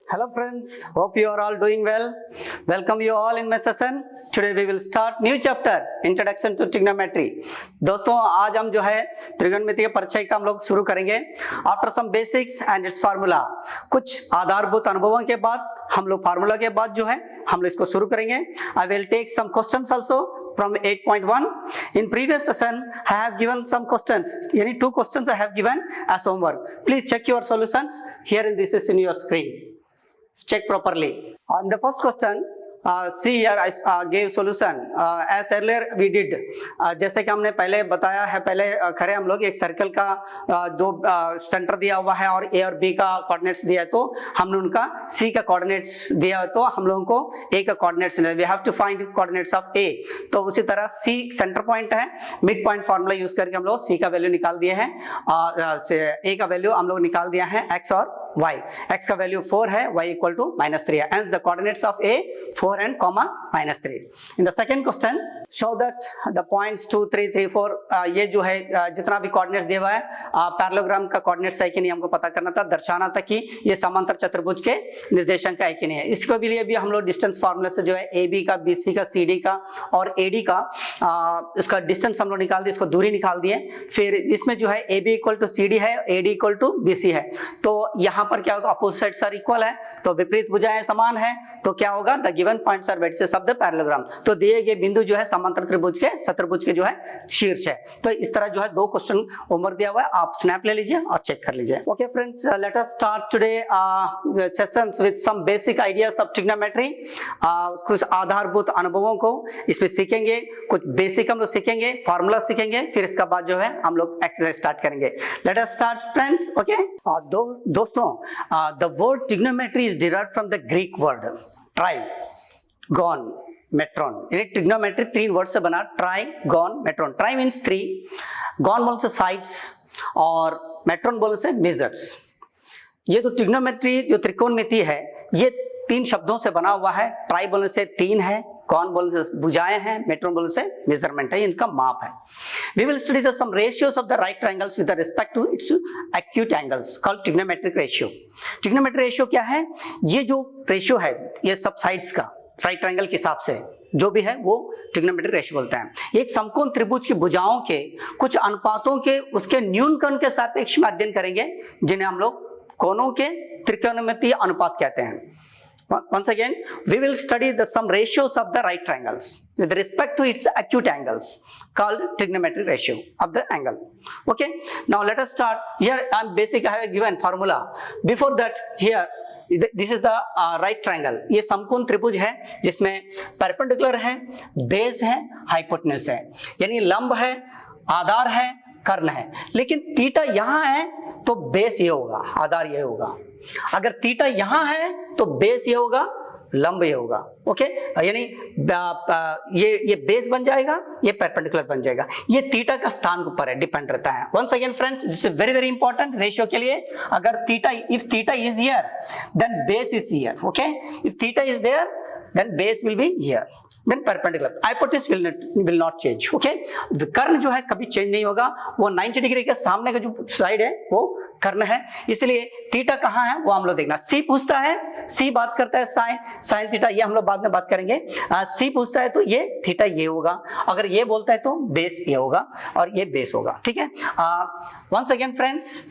Hello friends, hope you are all doing well. Welcome you all in my session. Today we will start new chapter, Introduction to Trigonometry. दोस्तों आज हम जो है त्रिकोणमिति के परिचय का हम लोग शुरू करेंगे. After some basics and its formula, कुछ आधारभूत अनुभवों के बाद हम लोग फार्मूला के बाद जो है हम लोग इसको शुरू करेंगे. I will take some questions also from 8.1. In previous session I have given some questions, यानी 2 questions I have given as homework. Please check your solutions. Here in this is in your screen. Check properly. On the first question, see here I gave solution as earlier we did. जैसे कि हमने पहले बताया है, पहले खरे हम लोग एक सर्कल का दो सेंटर दिया हुआ है और ए और बी का कोऑर्डिनेट्स दिया है, तो हमने उनका सी का कोऑर्डिनेट्स दिया है, तो हम लोगों को ए का coordinates we have to find coordinates of A. तो उसी तरह सी सेंटर पॉइंट है, मिड पॉइंट फार्मूला यूज करके हम लोग सी का वैल्यू निकाल दिए हैं, ए का वैल्यू हम लोग निकाल दिया है एक्स और y. x का वैल्यू 4 है, y इक्वल टू -3 है. Hence the coordinates of a 4 and comma -3. In the second question, show that the points 2, 3, 3, 4 ये जो है जितना भी कोऑर्डिनेट्स दिया हुआ है पैरेललोग्राम का कोऑर्डिनेट्स है कि नहीं हमको पता करना था, दर्शाना था कि ये समांतर चतुर्भुज के निर्देशांक है कि नहीं है. इसको भी लिए भी हम लोग डिस्टेंस फार्मूला से जो है ए बी का, बी सी का, सी डी का और ए डी का उसका डिस्टेंस हम लोग निकाल दिए, इसको दूरी निकाल दिए. फिर इसमें जो है A B equal to C D है, A D equal to B C है, तो यहाँ पर क्या होगा, अपोजिट साइड्स आर इक्वल है, तो विपरीत भुजाएं समान है, तो क्या होगा, the given points are vertices of the parallelogram. तो दिए गए बिंदु जो है समांतर त्रिभुज के चतुर्भुज के जो है शीर्ष है. तो इस तरह जो है 2 क्वेश्चन होमवर्क दिया हुआ है, आप स्नैप ले लीजिए और चेक कर लीजिए. Okay friends, let us start today sessions with some basic ideas of trigonometry. कुछ आधारभूत अनुभवों को इसमें सीखेंगे, कुछ बेसिक हम लोग सीखेंगे, फार्मूला सीखेंगे, फिर इसका बाद जो है हम लोग एक्सरसाइज स्टार्ट करेंगे. Late us start friends. Okay दोस्तों, the word trigonometry is derived from the Greek word trigon metron. ये trigonometry 3 वर्ड से बना, trigon metron. Tri means 3, gon बोलने से sides और metron बोलने से measures. ये तो trigonometry जो त्रिकोणमिति है ये 3 शब्दों से बना हुआ है. ट्राई बोलने से 3 है, कौन बोलने से भुजाएं हैं, मेट्रोन बोलने से मेजरमेंट है, इनका माप है. We will study the some ratios of the right triangles with respect to its acute angles called trigonometric ratio. Trigonometric ratio क्या है? ये जो रेशियो है ये सब साइड्स का राइट ट्रायंगल के हिसाब से जो भी है वो ट्रिग्नोमेट्रिक रेशियो बोलते हैं. एक समकोण त्रिभुज की भुजाओं के कुछ अनुपातों के उसके न्यूनकोण के सापेक्ष में अध्ययन करेंगे, जिन्हें हम लोग कोणों के त्रिकोणमितीय अनुपात कहते हैं. Once again, we will study the some ratios of the right triangles with respect to its acute angles called trigonometric ratio of the angle. Okay, now let us start. Here I'm basic, I have given formula. Before that, here this is the right triangle. ये समकोण त्रिभुज है जिसमें perpendicular है, base है, hypotenuse है, यानी लंब है, आधार है, कर्ण है. लेकिन थीटा यहाँ है तो बेस ये होगा, आधार ये होगा. अगर थीटा यहाँ है तो बेस ये होगा, लंब ये होगा. ओके, यानी ये बेस बन जाएगा, ये परपेंडिकुलर बन जाएगा. ये थीटा का स्थान के ऊपर है, डिपेंड रहता है. Once again friends, this is very very important ratio के लिए. अगर theta, if theta is here then base is here. Okay, if theta is there then base will be here, then perpendicular, hypotenuse will not change. Okay, कर्ण जो है कभी change नहीं होगा, वो 90 degree के सामने का जो साइड है वो कर्ण है, इसलिए थीटा कहाँ है वो हम लोग देखना. सी पूछता है, सी बात करता है साइन थीटा, ये हम लोग बाद में बात करेंगे. सी पूछता है तो ये थीटा ये होगा, अगर ये बोलता है तो बेस ये होगा और ये बेस होगा. ठीक है, वंस अगेन फ्रेंड्स,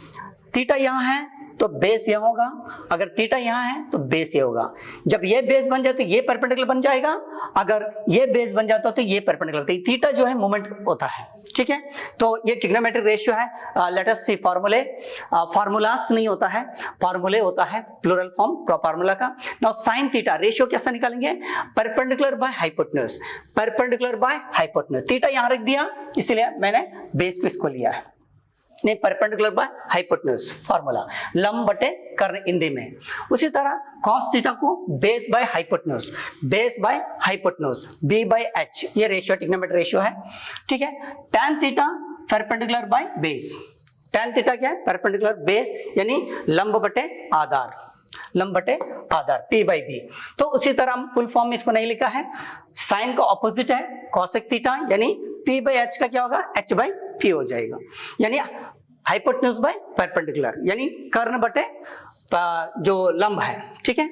थीटा यहाँ है तो बेस ये होगा, अगर थीटा यहाँ है तो बेस ये होगा. जब ये बेस बन जाए तो ये परपेंडिकुलर बन जाएगा, अगर ये बेस बन जाता तो ये परपेंडिकुलर. तो थीटा जो है मोमेंट होता है. ठीक है, तो ये ट्रिग्नोमेट्रिक रेशियो है. लेट अस सी फॉर्मूले. फार्मूलास नहीं होता है, फार्मूले होता है, प्लूरल फॉर्म फार्मूला का. नाउ साइन थीटा रेशियो कैसे निकालेंगे? Perpendicular by hypotenuse, perpendicular by hypotenuse. Theta यहाँ रख दिया इसलिए मैंने बेस को इसको लिया है, नहीं परपेंडिकुलर बाय हाइपोटेन्यूज फार्मूला, लंब बटे कर्ण हिंदी में. उसी तरह cos थीटा को base by hypotenuse, base by hypotenuse, b by h, ये रेशियो ट्रिग्नोमेट्रिक रेशियो है. ठीक है, tan theta perpendicular by base. tan theta क्या है? परपेंडिकुलर बेस, यानी लंब बटे आधार, लंब बटे आधार, p बाय b. तो उसी तरह हम फुल फॉर्म में इसको नहीं लिखा है, साइन का ऑपोजिट है cosec थीटा, यानी p बाय h का क्या होगा? h बाय p हो जाएगा. यानी हाइपोटेन्यूज बाय परपेंडिकुलर, यानी कर्ण बटे जो लंब है, ठीक है।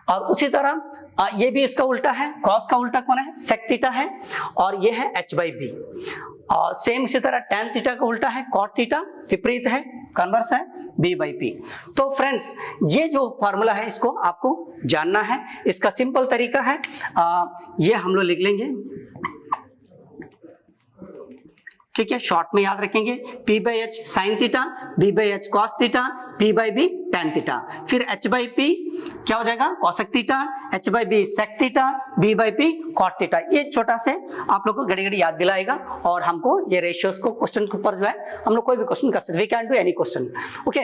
और उसी तरह ये भी इसका उल्टा है, कॉस का उल्टा कौन है, सेक थीटा है, और ये है h बाई बी। और सेम इसी तरह tan थीटा का उल्टा है कॉट थीटा, विपरीत है, कन्वर्स है b बाई पी। तो फ्रेंड्स ये जो फॉर्मूला है इसको आपको जानना है। इसका सिंपल तरीका है, ये हम लोग लिख लेंगे, ठीक है, शॉर्ट में याद रखेंगे, P by H sine theta, B by H cos theta, P by B tan theta, फिर H बाई P क्या हो जाएगा, cosec theta, H by B sec theta, B by P cot theta. ये छोटा से आप लोग को घड़ी घड़ी याद दिलाएगा, और हमको ये रेशियोज को क्वेश्चन के ऊपर जो है हम लोग कोई भी क्वेश्चन कर सकते, we can do any question. Okay,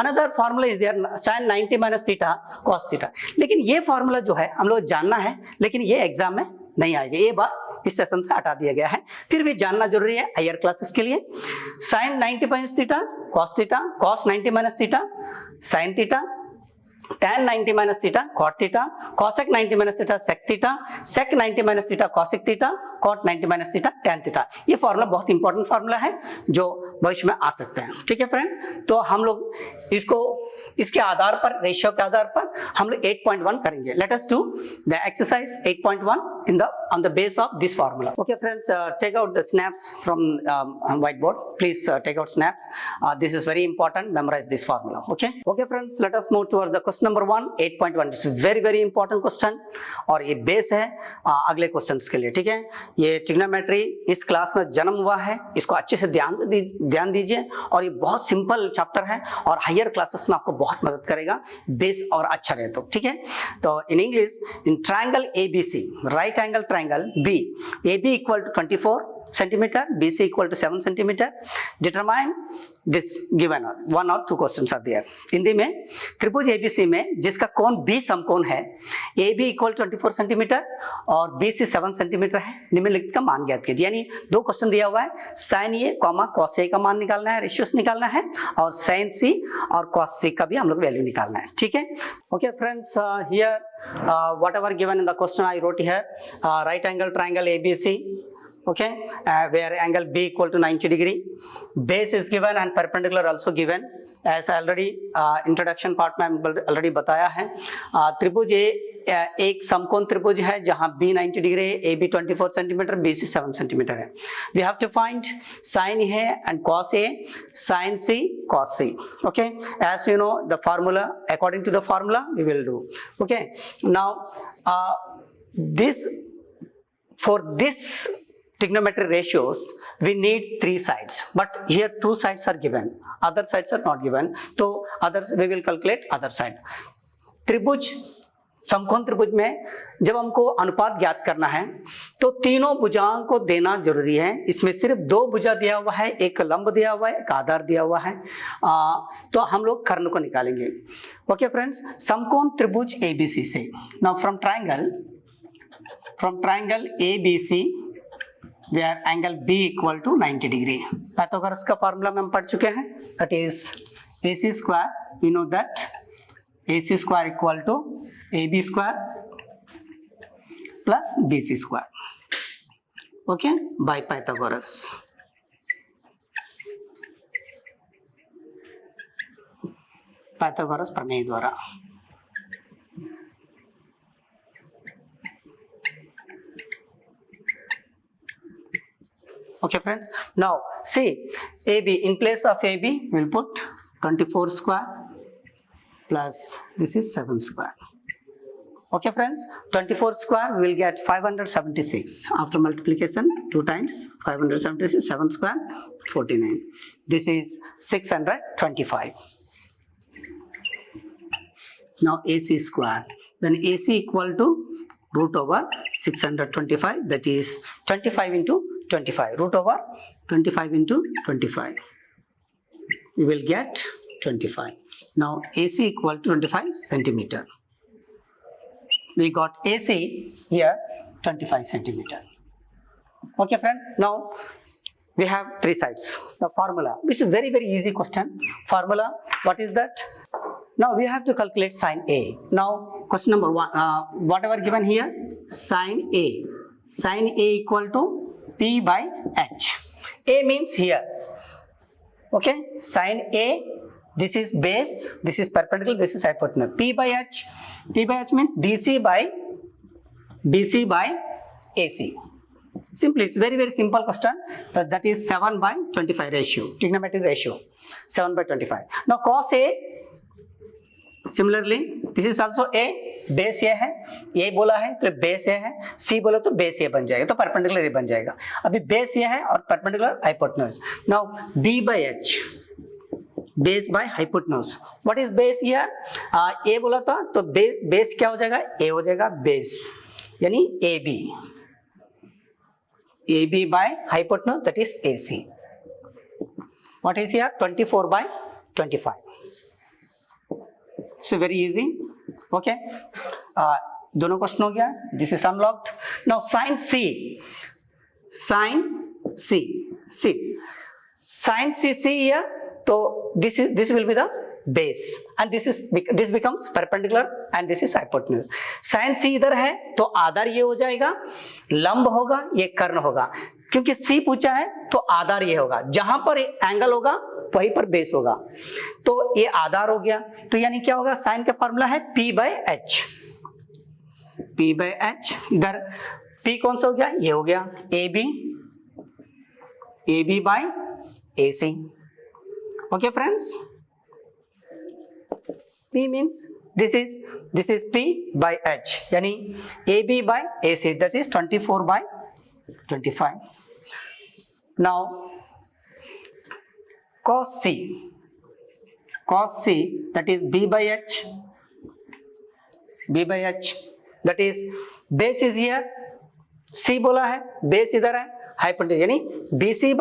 another formula is there, sin 90 minus theta cos theta. लेकिन ये फार्मूला जो है हम लोग जानना है, लेकिन ये एग्जाम में नहीं आएगा, ये बात इस सेशन से हटा दिया गया है, फिर भी जानना जरूरी है हायर क्लासेस के लिए। sin 90 minus theta cos theta, cos 90 minus theta sin theta, tan 90 minus theta cot theta, cosec 90 minus theta sec theta, sec 90 minus theta cosec theta, cot 90 minus theta tan theta. ये formula बहुत important formula है जो भविष्य में आ सकते हैं, ठीक है फ्रेंड्स। तो हम लोग इसको इसके आधार पर, रेशियो के आधार पर हम लोग 8.1 करेंगे। Late us do the exercise 8.1 in the on the base of this formula. Okay friends, take out the snaps from whiteboard, please take out snaps. This is very important, memorize this formula. Okay friends, let us move towards the question number 1, 8.1. this is very very important question, और ये base है अगले questions के लिए, ठीक है। ये trigonometry इस क्लास में जन्म हुआ है, इसको अच्छे से ध्यान दीजिए, और ये बहुत सिंपल चैप्टर है और हायर क्लासेस में आपको बहुत मदद करेगा, बेस और अच्छा रहे तो, ठीक है। तो in English, in triangle ABC, right angle triangle B, AB equal to 24 centimetre, BC equal to 7 centimetre, determine this given, one और two questions are there. Hindi में त्रिभुज ABC में जिसका कोण B समकोण है, AB इक्वल 24 सेंटीमीटर और BC 7 सेंटीमीटर है, निम्नलिखित का मान ज्ञात कीजिए। यानी दो क्वेश्चन दिया हुआ है, sin A cos A का मान निकालना है, रेशियोस निकालना है, और sin C और cos C का भी हम लोग वैल्यू निकालना है, ठीक है। Okay friends, here whatever given in the question I wrote here, right angle triangle ABC, okay, where angle B equal to 90 degree, base is given and perpendicular also given, as already introduction part में already बताया है। त्रिभुज एक समकोण त्रिभुज है जहां B 90 degree है, AB 24 सेंटीमीटर, BC 7 सेंटीमीटर है। We have to find sin A and cos A, sin C, cos C. Okay, as you know the formula, according to the formula we will do. Okay, now for this trigonometric ratios we need three sides, but here two sides are given, other sides are not given, so others we will calculate other side. त्रिभुज, समकोण त्रिभुज में जब हमको अनुपात ज्ञात करना है तो तीनों भुजाओं को देना जरूरी है। इसमें सिर्फ दो भुजा दिया हुआ है, एक लंब दिया हुआ है, एक आधार दिया हुआ है, तो हम लोग कर्ण को निकालेंगे। ओके फ्रेंड्स, समकोण त्रिभुज ABC से, now from triangle ABC where angle B equal to 90 degree, Pythagoras का फार्मूला में हम पढ़ चुके हैं, that is AC square, we know that AC square equal to AB square plus BC square, okay, by Pythagoras. Pythagoras प्रमेय द्वारा। Okay friends, now see AB, in place of AB we'll put 24 square plus this is 7 square. Okay friends, 24 square we will get 576 after multiplication 2 times 576, 7 square 49, this is 625. Now AC square, then AC equal to root over 625, that is 25 into 25, root over 25 into 25, we will get 25. Now AC equal to 25 centimeter. We got AC here 25 centimeter. Okay friend, now we have three sides. The formula, which is very very easy question. Formula, what is that? Now we have to calculate sin A. Now question number 1, whatever given here, sin A. Sin A equal to P by H. A means here okay, sine A, this is base, this is perpendicular, this is hypotenuse. P by H, P by H means BC by AC. Simply, it's very simple question. That is 7 by 25 ratio, trigonometric ratio, 7 by 25. Now cos A, similarly this is also A, base ये है, A बोला है तो base ये है, C बोला तो base ये बन जाएगा, तो परपेंडिकुलर ये बन जाएगा. अभी बेस ये है और perpendicular hypotenuse. Now B by H, base by hypotenuse. What is base here? A बोला था तो बेस क्या हो जाएगा? A हो जाएगा बेस, यानी AB. AB by hypotenuse, that is AC. What is here? 24 by 25. So very easy. Okay. दोनों क्वेश्चन हो गया. This is unlocked. Now sin C. Sin C. Sin C here. So this will be the base, and this becomes perpendicular, and this is hypotenuse. sin C इधर है तो आधार ये हो जाएगा, लंब होगा, ये कर्ण होगा. क्योंकि C पूछा है तो आधार ये होगा, जहां पर एंगल होगा वहीं पर बेस होगा, तो ये आधार हो गया. तो यानी क्या होगा? साइन का फॉर्मूला है P by H. P by H. इधर P कौन सा हो गया? ये हो गया AB by AC. Okay friends, P means this is P by H, यानी AB by AC, that is 24 by 25. Now cos C, that is B by H, that is base is here, C बोला है, base इधर है, hypotenuse यानी BC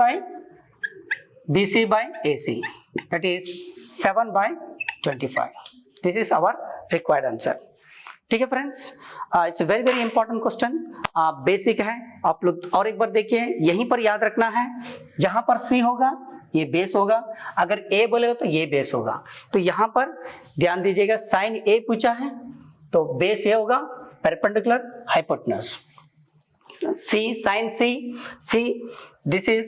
by AC, that is 7 by 25. This is our required answer. ठीक है friends, it's very important question, basic है. आप लोग और एक बार देखिए, यहीं पर याद रखना है, जहां पर C होगा ये बेस होगा, अगर A बोलेगा तो ये बेस होगा. तो यहां पर ध्यान दीजिएगा, साइन A पूछा है तो बेस ये होगा, perpendicular hypotenuse. C, sin C, this is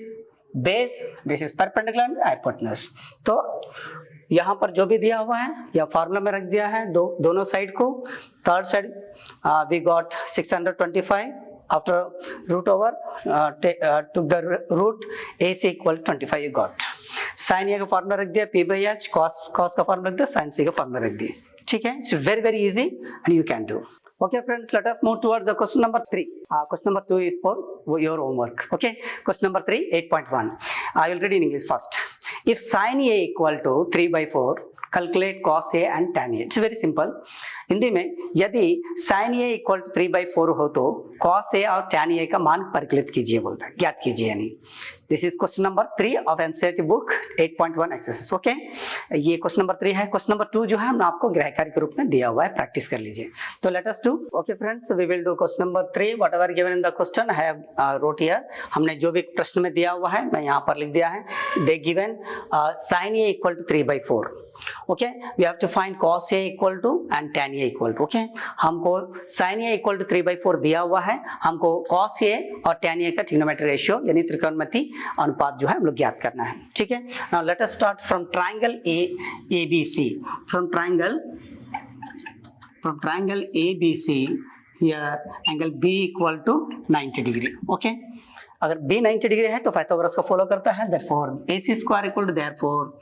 base, this is perpendicular hypotenuse. तो यहाँ पर जो भी दिया हुआ है या फॉर्मूला में रख दिया है दोनों साइड को. Third side we got 625 after root over took the root AC equal 25 you got. Sine A का फॉर्मूला रख दिया P by H, कॉस का फॉर्मूला रख दिया, साइन C का फॉर्मूला रख दिया. ठीक है, it's very easy and you can do. Okay friends, let us move towards the question number 3. Question number 2 is for your homework. Okay, question number 3, 8.1. I will read in English first. If sin A equal to 3 by 4, calculate cos A and tan A. It's very simple. Hindi में, यदि sin A equal to 3 by 4 हो तो cos A और tan A का मान परिकलित कीजिए, बोलता है, ज्ञात कीजिए. यानी this is question number 3 of NCERT book 8.1 exercise. Okay, ये क्वेश्चन नंबर 3 है. क्वेश्चन नंबर 2 जो है हमने आपको गृह कार्य के रूप में दिया हुआ है, प्रैक्टिस कर लीजिए. तो let us do. Okay friends, we will do question number 3. Whatever given in the question I have wrote here. हमने जो भी प्रश्न में दिया हुआ है मैं यहाँ पर लिख दिया है. They given sin A equal to 3 by 4. Okay, we have to find cos A equal to and tan A equal to. Okay, हमको sin A equal to 3 by 4 दिया हुआ है, हमको cos A और tan A का trigonometric ratio यानी त्रिकोणमिति अनुपात जो है हम लोग ज्ञात करना है. ठीक है, now let us start from triangle ABC. From triangle ABC here angle B equal to 90 degree. Okay, अगर B 90 डिग्री है तो पाइथागोरस को फॉलो करता है. therefore AC square equal to, therefore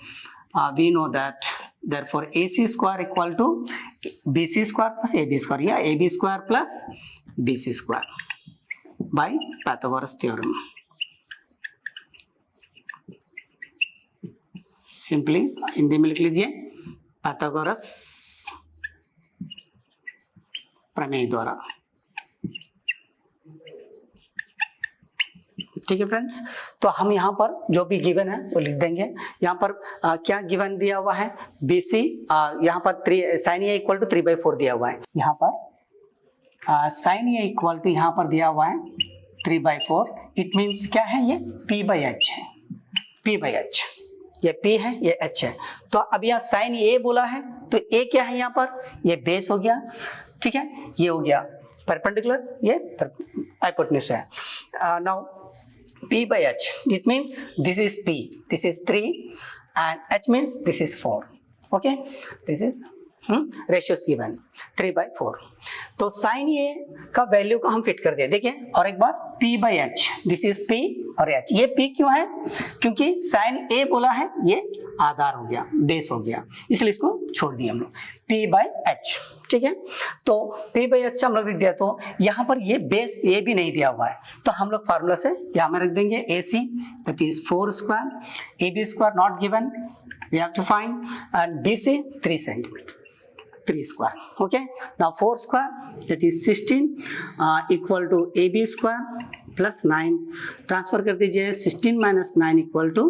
we know that therefore AC square equal to BC square plus AB square, या AB square plus BC square by Pythagoras theorem. Simply Hindi में लिख लीजिए, Pythagoras प्रमेय द्वारा. ठीक है फ्रेंड्स, तो हम यहाँ पर जो भी गिवन है वो लिख देंगे. यहाँ पर क्या गिवन दिया हुआ है? BC, यहाँ पर sin A equal to 3 by 4 दिया हुआ है. यहाँ पर sin A इक्वल टू यहाँ पर दिया हुआ है 3 by 4. इट मीन्स क्या है? ये P by H है. P by H, ये P है, ये H है. तो अब यहाँ sin A बोला है तो A क्या है? यहाँ पर ये बेस हो गया. ठीक है, ये हो गया परपेंडिकुलर, ये हाइपोटेन्यूज है. Now P by H. It means this is P, this is 3, and H means this is 4. Okay, this is ratios given 3 by 4. तो साइन ए का वैल्यू को हम फिट कर दिया. देखिए और एक बार P by H, this is P और H. ये P क्यों है? क्योंकि साइन ए बोला है, ये आधार हो गया, बेस हो गया, इसलिए इसको छोड़ दिया हम लोग. P by H, ठीक है. तो P by H हम लोग लिख दिया. तो यहाँ पर ये बेस ए भी नहीं दिया हुआ है, तो हम लोग फार्मूला से यहाँ में रख देंगे AC, that is 4 square, AB square not given, we have to find, and BC 3 centimetre, 3 square. Okay, now 4 square, that is 16, equal to AB square plus 9. Transfer कर दीजिए. 16 minus 9 equal to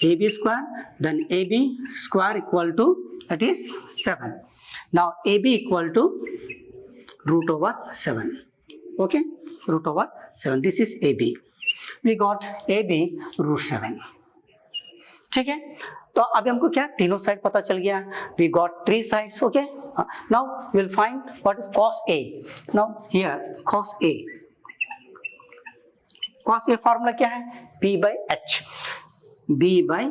AB square, then AB square equal to, that is 7. Now AB equal to root over 7. Okay, root over 7. This is AB. We got AB root 7. ठीक है. तो अभी हमको क्या तीनों side पता चल गया. We got 3 sides. Okay, now we will find what is cos A. Now here cos A, cos A formula क्या है? P by H, B by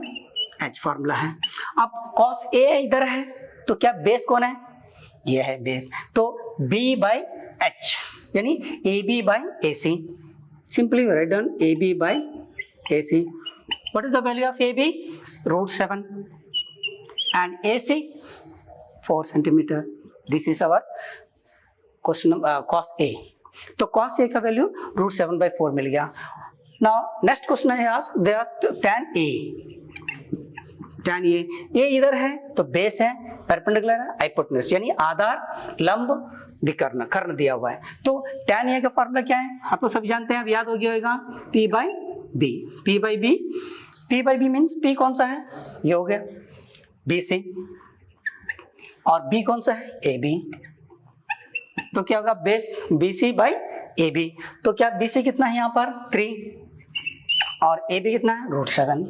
H formula है. अब cos A इधर है, तो क्या बेस कौन है? ये है बेस. तो B by H यानी AB by AC. Simply write down AB by AC. What is the value of AB? Root 7, and AC 4 centimeter. This is our question cos A. तो cos A का value root 7 by 4 मिल गया. Now next question I ask, they asked tan A. tan A, A इधर है तो base है, perpendicular है, hypotenuse यानी आधार, लंब, विकर्ण, कर्ण दिया हुआ है. तो tan A का फॉर्मूला क्या है? आप लोग सब जानते हैं, अब याद हो गया होगा. P by B. P by B, P by B means P कौन सा है? ये हो गया BC, और B कौन सा है? AB. तो क्या होगा? Base BC by AB. तो क्या BC कितना है यहाँ पर? 3, और AB कितना है? root 7.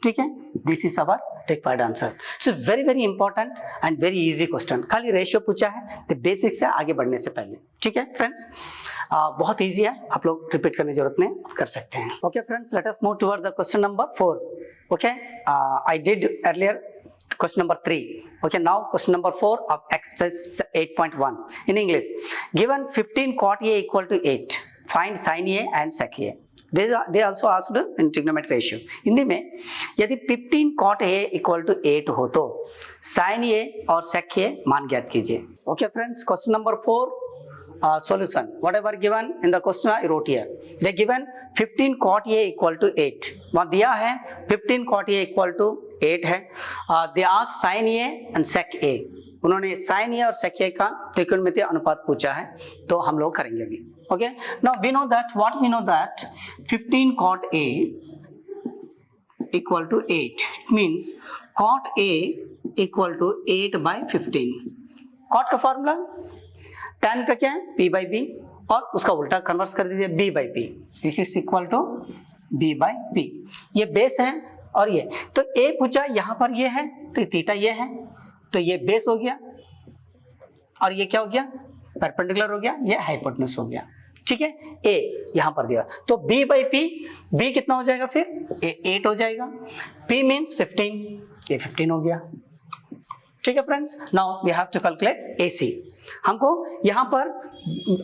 ठीक है, this is our required answer. It's very very important and very easy question. खाली रेशियो पूछा है, तो बेसिक से आगे बढ़ने से पहले. ठीक है फ्रेंड्स, बहुत इजी है, आप लोग रिपीट करने की जरूरत नहीं, कर सकते हैं. Okay friends, let us move toward the question number 4. Okay, I did earlier question number 3. Okay, now question number 4 of exercise 8.1 in English. Given 15 cot A equal to 8, find sin A and sec A. They also asked in trigonometric ratio. Hindi में यदि 15 cot A equal to 8 हो तो sin A और sec A मान ज्ञात कीजिए. Okay friends, question number 4. Solution. Whatever given in the question I wrote here. They given 15 cot A equal to 8. वहाँ दिया है 15 cot A equal to 8 है. They asked sin A and sec A. उन्होंने sin A और sec A का त्रिकोणमितीय अनुपात पूछा है, तो हम लोग करेंगे अभी. Okay. Now we know that, what we know that 15 cot A equal to 8. It means cot A equal to 8 by 15. cot का फॉर्मूला tan का क्या है? P by B, और उसका उल्टा कन्वर्स कर दीजिए B by P. This is equal to B by P. ये बेस है और ये तो A पूछा, यहाँ पर ये है तो थीटा ये है, तो ये बेस हो गया और ये क्या हो गया? परपेंडिकुलर हो गया, ये हाइपोटेन्यूज हो गया. ठीक है, A यहाँ पर दिया, तो B by P, B कितना हो जाएगा फिर? 8 हो जाएगा. P मीन्स 15, ये 15 हो गया. ठीक है friends, now we have to calculate AC. हमको यहाँ पर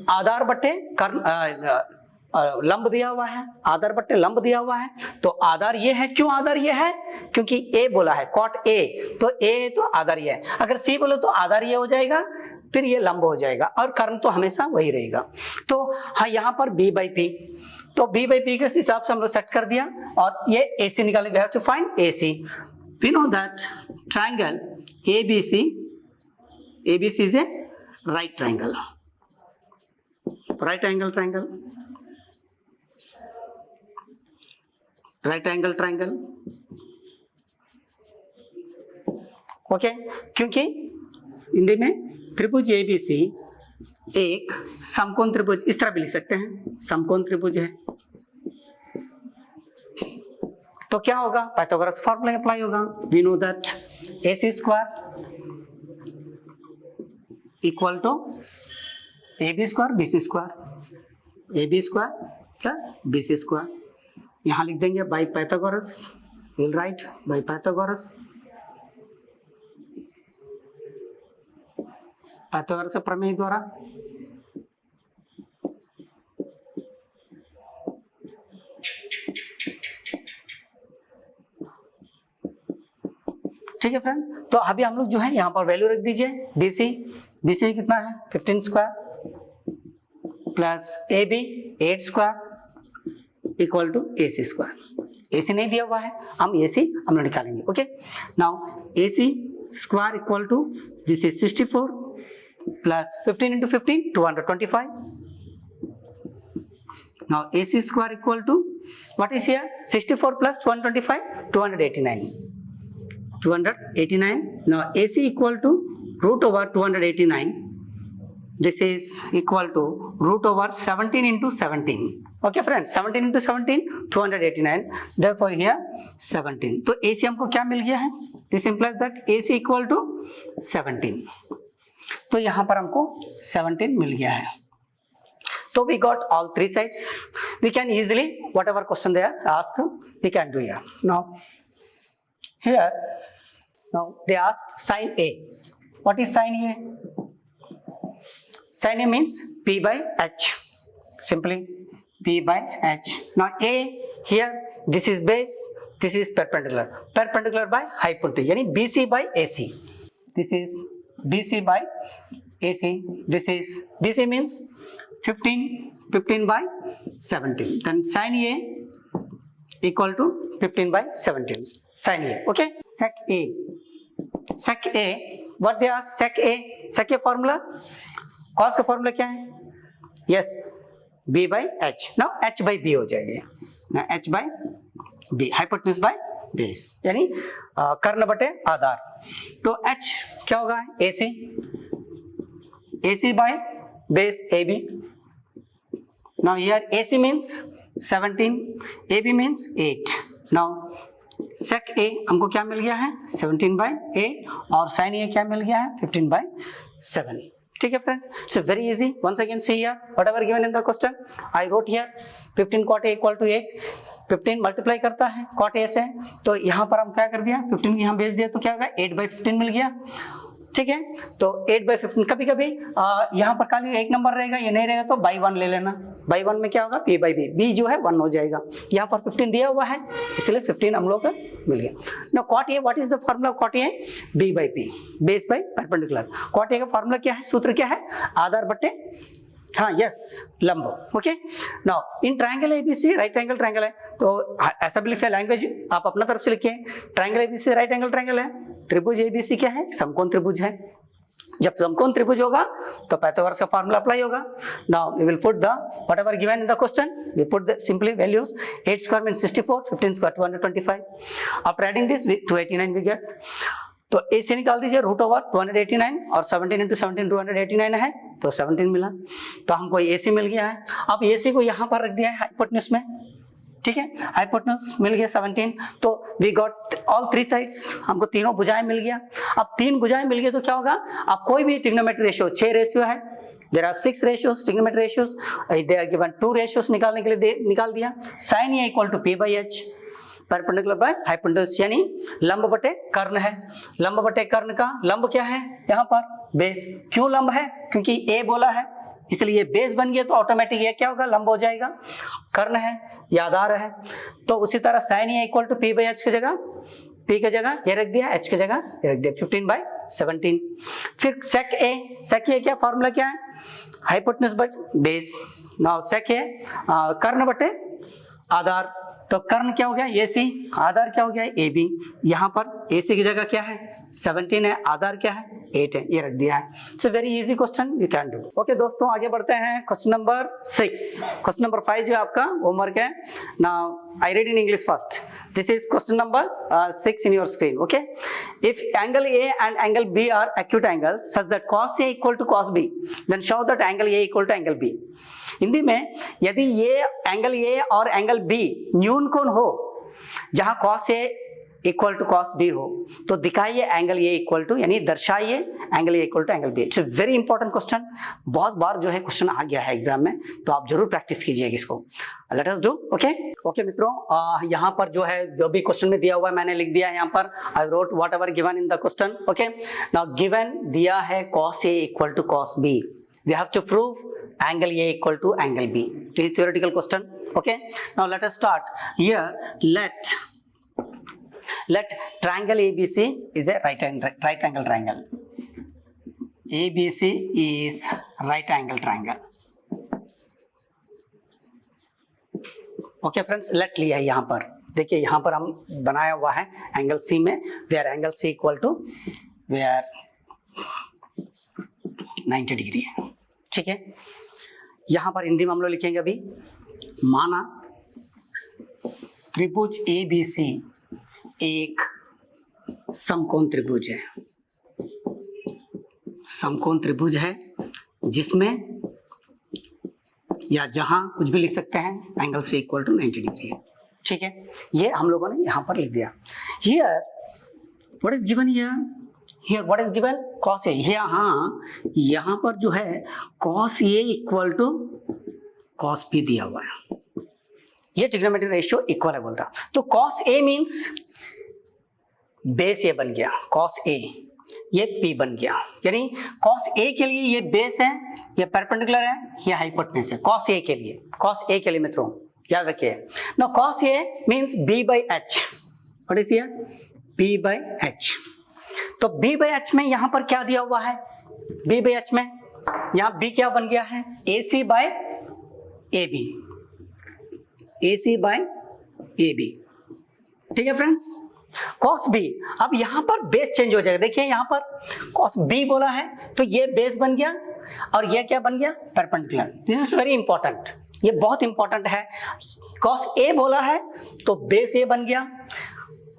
आधार बट्टे लंब दिया हुआ है, आधार बट्टे लंब दिया हुआ है, तो आधार ये है. क्यों आधार ये है? क्योंकि A बोला है cot A, तो A तो आधार ये है. अगर C बोलो तो आधार ये हो जाएगा, फिर ये लंब हो जाएगा, और कर्ण तो हमेशा वही रहेगा. तो हाँ, यहाँ पर B by P, तो B by P के हिसाब से हम लोग सेट कर दिया, और ये AC निकाले. We have to find AC. We know that triangle ABC is a right triangle. Right angle triangle. Right angle triangle. Okay, क्योंकि हिंदी में त्रिभुज ABC एक समकोण त्रिभुज, इस तरह भी लिख सकते हैं, समकोण त्रिभुज है. तो क्या होगा? पाइथागोरस फॉर्मूला अप्लाई होगा. We know that AC square equal to AB square BC square, AB square plus BC square. यहाँ लिख देंगे by Pythagoras, will write by Pythagoras, Pythagoras प्रमेय द्वारा। ठीक है फ्रेंड, तो अभी हम लोग जो है यहाँ पर वैल्यू रख दीजिए BC, BC कितना है 15 square plus AB 8 square equal to AC square. AC नहीं दिया हुआ है, हम AC हम लोग निकालेंगे। Okay, now AC square equal to this is 64 plus 15 into 15 225। Now AC square equal to what is here 64 plus 225 289। 289. Now AC equal to root over 289. This is equal to root over 17 into 17. Okay friends, 17 into 17 289. Therefore here 17. तो AC हमको क्या मिल गया है? This implies that AC equal to 17. तो यहाँ पर हमको 17 मिल गया है। So we got all three sides. We can easily whatever question they are asked, we can do here. Here now they ask sin A. What is sin A? Sin A means P by H. Simply P by H. Now A here, this is base, this is perpendicular. Perpendicular by hypotenuse. यानी BC by AC. This is BC by AC. This is BC means 15 by 17. Then sin A equal to 15 by 17. Sin A. Okay. Sec A. Sec A. What they are? Sec A. Sec A formula. Cos का formula क्या है? Yes. B by H. Now H by B हो जाएगी. Now H by B. Hypotenuse by base. यानी कर्ण बटे आधार. तो H क्या होगा? AC. AC by base AB. Now here AC means 17, AB means 8. Now sec A हमको क्या मिल गया है 17 by 8 और sin A क्या मिल गया है 15 by 7. ठीक है friends, so very easy. Once again see here whatever given in the question I wrote here 15 cot A equal to 8. 15 multiply करता है cot A से, तो यहाँ पर हम क्या कर दिया 15 यहाँ भेज दिया तो क्या होगा 8 by 15 मिल गया। ठीक है, तो 8 by 15 कभी कभी यहाँ पर खाली एक नंबर रहेगा, ये नहीं रहेगा तो बाई 1 ले लेना। बाई 1 में क्या होगा P by B, B जो है 1 हो जाएगा। यहाँ पर 15 दिया हुआ है इसलिए 15 हम लोग को मिल गया। Now cot A, what is the formula of cot A? B by P, base by perpendicular। cot A का फॉर्मूला क्या है, सूत्र क्या है, आधार बटे हाँ यस लंब। Okay, now in triangle ABC right angle triangle है, तो ऐसा बिलीफ है लैंग्वेज आप अपना तरफ से लिखिए। Triangle ABC right angle triangle है, त्रिभुज एबीसी क्या है, समकोण त्रिभुज है। जब समकोण त्रिभुज होगा तो पाइथागोरस का फार्मूला अप्लाई होगा। Now we will put the whatever given in the question, we put the simply values 8 square means 64, 15 square 225। After adding this 289 we get, तो ए से निकाल दीजिए रूट ओवर 289 और 17 into 17 289 है तो 17 मिला, तो हमको AC मिल गया है। अब AC को यहाँ पर रख दिया है हाइपोटेन्यूज में। ठीक है, हाइपोटेन्यूज मिल गया 17, तो we got all three sides, हमको तीनों भुजाएं मिल गया। अब 3 भुजाएं मिल गई तो क्या होगा, अब कोई भी ट्रिग्नोमेट्री रेशियो 6 रेशियो है, there are 6 ratios trigonometry ratios, they are given 2 ratios निकालने के लिए निकाल दिया। sin A equal to P by H, perpendicular by hypotenuse यानी लंब बटे कर्ण है। लंब बटे कर्ण का लंब क्या है यहाँ पर बेस। क्यों लंब है, क्योंकि A बोला है इसलिए बेस बन गया, तो ऑटोमेटिक ये क्या होगा लंब हो जाएगा। कर्ण है या आधार है, तो उसी तरह sin A equal to P by H की जगह P की जगह ये रख दिया, H की जगह ये रख दिया 15 by 17। फिर sec A क्या फॉर्मूला क्या है, हाइपोटेन्यूज बटे बेस। नाउ sec A कर्ण बटे आधार, तो कर्ण क्या हो गया AC, आधार क्या हो गया AB। यहाँ पर AC की जगह क्या है 17 है, आधार क्या है 8 है, ये रख दिया है। It's a very easy question, you can do. Okay दोस्तों आगे बढ़ते हैं क्वेश्चन नंबर 6। क्वेश्चन नंबर 5 जो आपका होमवर्क है। Now I read in English first. This is question number 6 in your screen. Okay, if angle A and angle B are acute angles such that cos A equal to cos B, then show that angle A equal to angle B. Hindi में यदि ये angle A और angle B न्यून कोण हो, जहां cos A equal to cos B हो तो दिखाइए एंगल ए इक्वल टू, यानी दर्शाइए angle A equal to angle B. It's a very important question, बहुत बार जो है क्वेश्चन आ गया है एग्जाम में, तो आप जरूर प्रैक्टिस कीजिएगा इसको। Late us do. ओके मित्रों, यहाँ पर जो है जो भी क्वेश्चन में दिया हुआ है मैंने लिख दिया है यहाँ पर। I wrote whatever given in the question. Okay, now given दिया है cos A equal to cos B, we have to prove angle A equal to angle B. This is theoretical question. Okay, now let us start here. Let triangle ABC is a right angle triangle. ABC is right angle triangle. Okay friends, let लिया है यहाँ पर। देखिए यहाँ पर हम बनाया हुआ है एंगल C में, where angle C equal to where 90 degree है। ठीक है, यहां पर हिंदी में हम लोग लिखेंगे अभी, माना त्रिभुज ABC एक समकोण त्रिभुज है, समकोण त्रिभुज है जिसमें या जहां कुछ भी लिख सकते हैं एंगल से इक्वल टू 90 डिग्री है। ठीक है, ये हम लोगों ने यहां पर लिख दिया। Here what is given here what is given cos A। यहाँ पर जो है cos A equal to cos B दिया हुआ है, ये ट्रिग्नोमेट्रिक रेशियो इक्वल है बोलता। तो cos A मींस बेस ये बन गया, cos A ये P बन गया, यानी cos A के लिए ये बेस है, ये परपेंडिकुलर है, ये हाइपोटेन्यूज है। cos A के लिए मित्रों याद रखिए। Now cos A means B by H। What is here B by H। तो B by H में यहां पर क्या दिया हुआ है, B by H में यहां B क्या बन गया है, AC by AB, AC by AB। ठीक है फ्रेंड्स, cos B, अब यहां पर बेस चेंज हो जाएगा। देखिए यहां पर cos B बोला है तो ये बेस बन गया और ये क्या बन गया, perpendicular. This is very important, ये बहुत इंपॉर्टेंट है। cos A बोला है तो बेस A बन गया,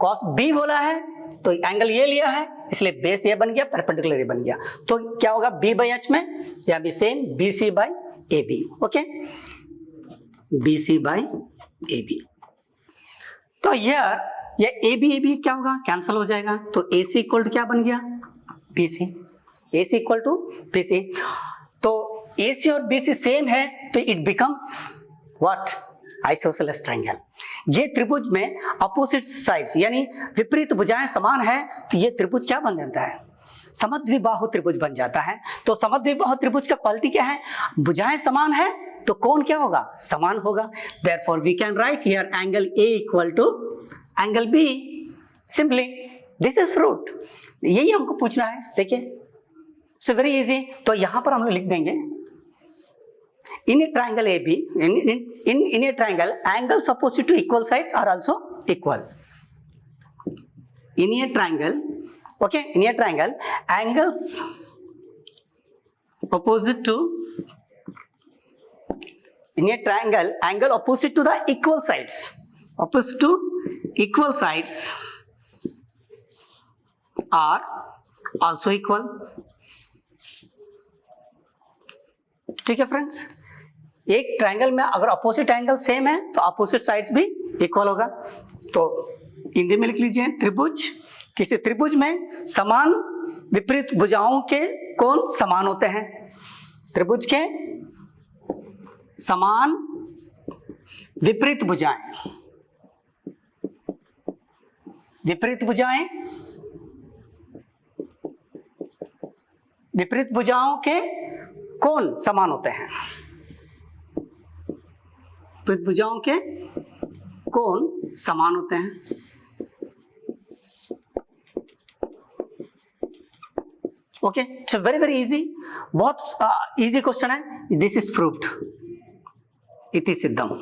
cos B बोला है तो एंगल ये लिया है इसलिए बेस ये बन गया, परपेंडिकुलर ये बन गया। तो क्या होगा B by H में, या भी same BC by AB। Okay, BC by AB। तो ये AB क्या होगा, कैंसिल हो जाएगा। तो AC इक्वल टू क्या बन गया, BC। AC equal to BC। तो AC और BC सेम है तो it becomes what, isosceles triangle. ये त्रिभुज में अपोजिट साइड्स यानी विपरीत भुजाएं समान है तो ये त्रिभुज क्या बन जाता है, समद्विबाहु त्रिभुज बन जाता है। तो समद्विबाहु त्रिभुज का क्वालिटी क्या है, भुजाएं समान है तो कोण क्या होगा, समान होगा। Therefore we can write here angle A equal to angle B। Simply this is proved, यही हमको पूछना है। देखिए इट्स वेरी इजी। तो यहां पर हम लोग लिख देंगे in a triangle AB, in a triangle, angles opposite to equal sides are also equal. In a triangle, okay, in a triangle, angles opposite to, in a triangle, angle opposite to the equal sides, opposite to equal sides are also equal. ठीक है friends, एक triangle में अगर opposite angle same है तो opposite sides भी equal होगा। तो हिंदी में लिख लीजिए, त्रिभुज, किसी त्रिभुज में समान विपरीत भुजाओं के कोण समान होते हैं। त्रिभुज के समान विपरीत भुजाएं, विपरीत भुजाओं के कोण समान होते हैं, विपरीत भुजाओं के कोण समान होते हैं। Okay, it's very very easy, बहुत इजी क्वेश्चन है। दिस इज प्रूव्ड, इति सिद्धम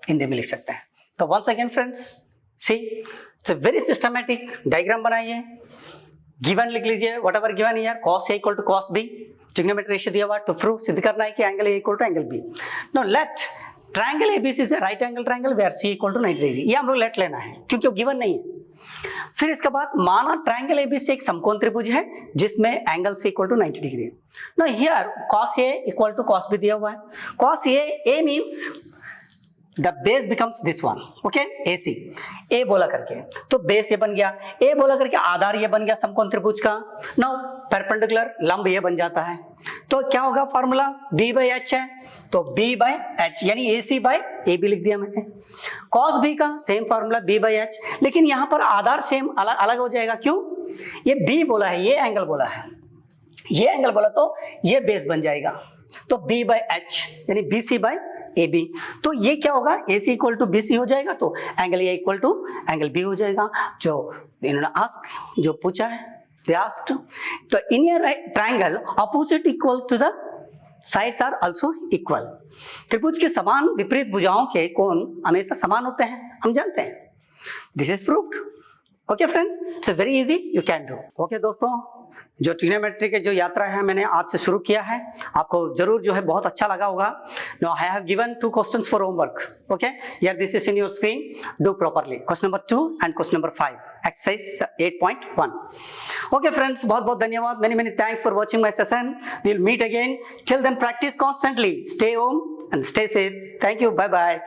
हिंदी में लिख सकते हैं। तो once again friends see, it's a very systematic. Diagram बनाइए, गिवन लिख लीजिए, whatever given here, cos A equal to cos B, trigonometric ratio दिया हुआ। तो प्रूफ सिद्ध करना है कि angle A equal to angle B। Now let triangle ABC से right angle triangle where C equal to 90 degree, ये हम लोग लेट लेना है क्योंकि वो गिवन नहीं है। फिर इसके बाद माना ट्रायंगल ABC एक समकोण त्रिभुज है जिसमें angle C equal to 90 degree है। Now here cos A equal to cos B दिया हुआ है। cos A means the base becomes this one, okay, AC A बोला करके, तो बेस ये बन गया, ए बोला करके आधार ये बन गया समकोण त्रिभुज का। नाउ परपेंडिकुलर लंब ये बन जाता है, तो क्या होगा फॉर्मूला, B बाई एच है, तो B बाई एच यानी AC बाई AB लिख दिया मैंने। कॉस B का same formula B by H, लेकिन यहां पर आधार सेम अलग अलग हो जाएगा, क्यों, ये B बोला है, ये एंगल बोला है, ये एंगल बोला तो ये बेस बन जाएगा, तो B बाई एच यानी BC बाई AB, तो ये क्या होगा, AC इक्वल टू BC हो जाएगा, तो angle A equal to angle B हो जाएगा, जो इन्होंने आस्क जो पूछा है, they asked, तो in a triangle opposite equal to the sides are also equal, त्रिभुज के समान विपरीत भुजाओं के कोण हमेशा समान होते हैं, हम जानते हैं, this is proved. Okay friends, it's very easy, you can do. Okay दोस्तों, जो ट्रिग्नोमेट्री के जो यात्रा है मैंने आज से शुरू किया है, आपको जरूर जो है बहुत अच्छा लगा होगा। Now I have given 2 questions for homework, okay, here this is in your screen, do properly question number 2 and question number 5, exercise 8.1। Okay friends, बहुत बहुत धन्यवाद, many thanks for watching my session, we will meet again, till then practice constantly, stay home and stay safe, thank you, bye bye.